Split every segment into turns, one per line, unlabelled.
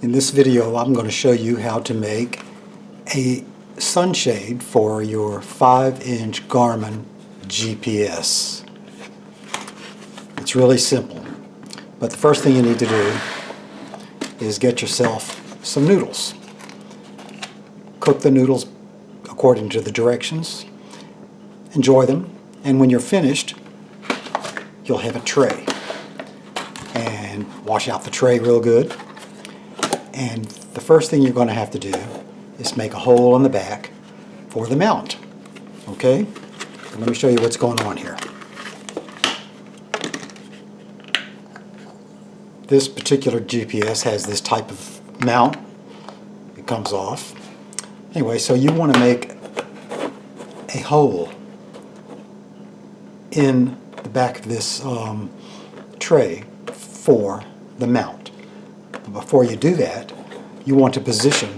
In this video, I'm going to show you how to make a sunshade for your 5-inch Garmin GPS. It's really simple, but the first thing you need to do is get yourself some noodles. Cook the noodles according to the directions. Enjoy them, and when you're finished, you'll have a tray. And wash out the tray real good. And the first thing you're going to have to do is make a hole in the back for the mount. Okay? Let me show you what's going on here. This particular GPS has this type of mount. It comes off. Anyway, so you want to make a hole in the back of this tray for the mount. But before you do that, you want to position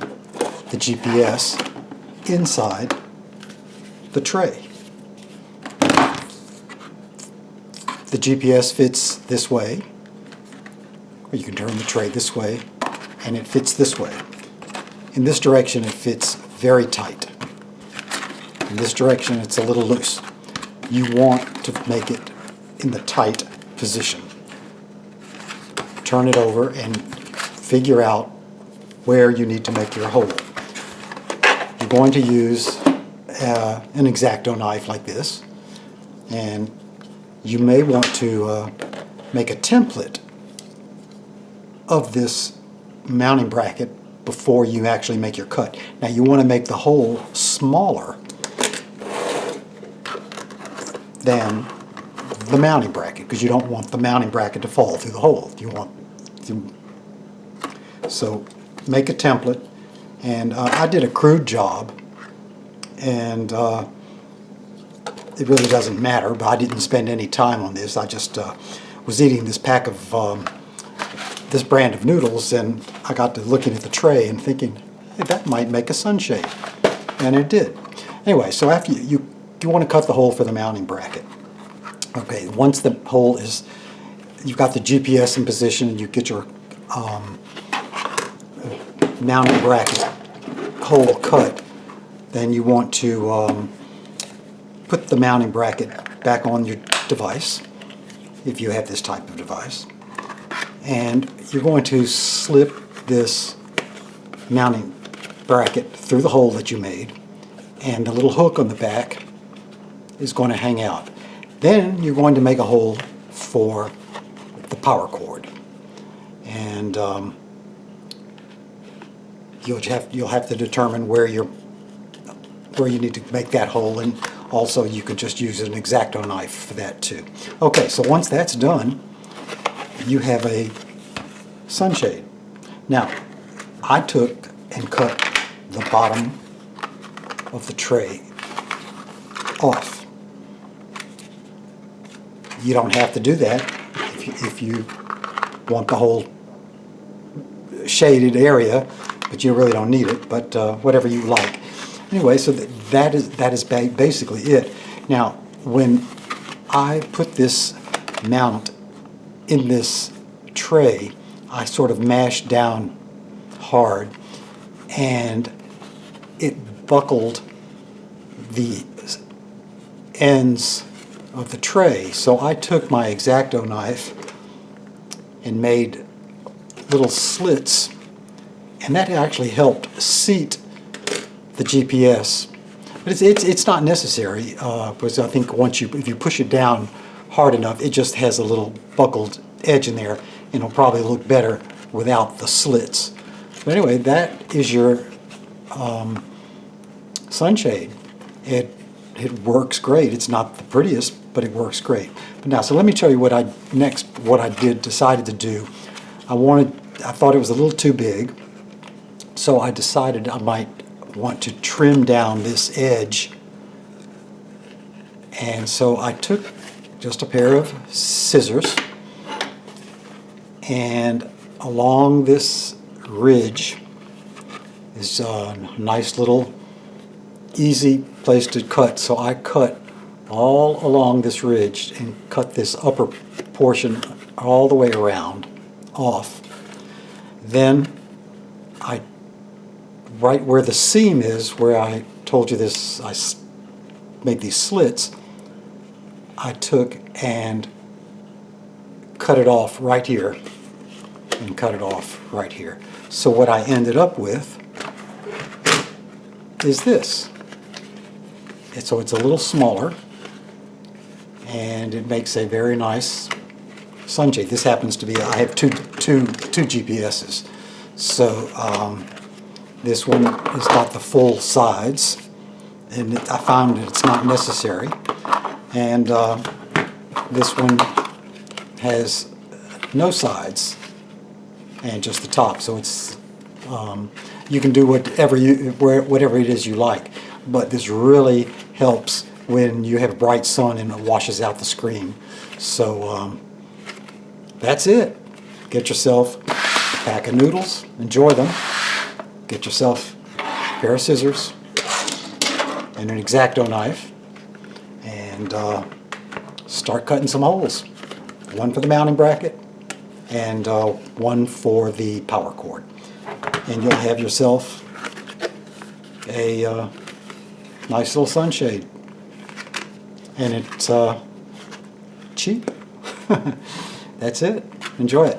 the GPS inside the tray. The GPS fits this way, or you can turn the tray this way, and it fits this way. In this direction, it fits very tight. In this direction, it's a little loose. You want to make it in the tight position. Turn it over and figure out where you need to make your hole. You're going to use an X-Acto knife like this, and you may want to make a template of this mounting bracket before you actually make your cut. Now you want to make the hole smaller than the mounting bracket, because you don't want the mounting bracket to fall through the hole. You want to, so make a template, and I did a crude job, and it really doesn't matter, but I didn't spend any time on this. I just was eating this pack of this brand of noodles, and I got to looking at the tray and thinking, hey, that might make a sunshade, and it did. Anyway, so after you want to cut the hole for the mounting bracket. Okay, once the hole is, you've got the GPS in position, and you get your mounting bracket hole cut, then you want to put the mounting bracket back on your device, if you have this type of device, and you're going to slip this mounting bracket through the hole that you made, and the little hook on the back is going to hang out. Then you're going to make a hole for the power cord, and you'll have to determine where you need to make that hole, and also you could just use an X-Acto knife for that too. Okay, so once that's done, you have a sunshade. Now, I took and cut the bottom of the tray off. You don't have to do that if you want the whole shaded area, but you really don't need it, but whatever you like. Anyway, so that is basically it. Now, when I put this mount in this tray, I sort of mashed down hard, and it buckled the ends of the tray. So I took my X-Acto knife and made little slits, and that actually helped seat the GPS. But it's not necessary, because I think if you push it down hard enough, it just has a little buckled edge in there, and it'll probably look better without the slits. But anyway, that is your sunshade. It works great. It's not the prettiest, but it works great. But now, so let me tell you what I decided to do. I thought it was a little too big, so I decided I might want to trim down this edge. And so I took just a pair of scissors, and along this ridge is a nice little easy place to cut. So I cut all along this ridge and cut this upper portion all the way around off. Then right where the seam is, where I told you this, made these slits, I took and cut it off right here and cut it off right here. So what I ended up with is this. So it's a little smaller, and it makes a very nice sunshade. This happens to be, I have two GPSs. So this one has got the full sides, and I found that it's not necessary. And this one has no sides and just the top. So it's you can do whatever it is you like. But this really helps when you have a bright sun and it washes out the screen. So that's it. Get yourself a pack of noodles, enjoy them. Get yourself a pair of scissors and an X-Acto knife, and start cutting some holes. One for the mounting bracket and one for the power cord. And you'll have yourself a nice little sunshade. And it's cheap. That's it. Enjoy it.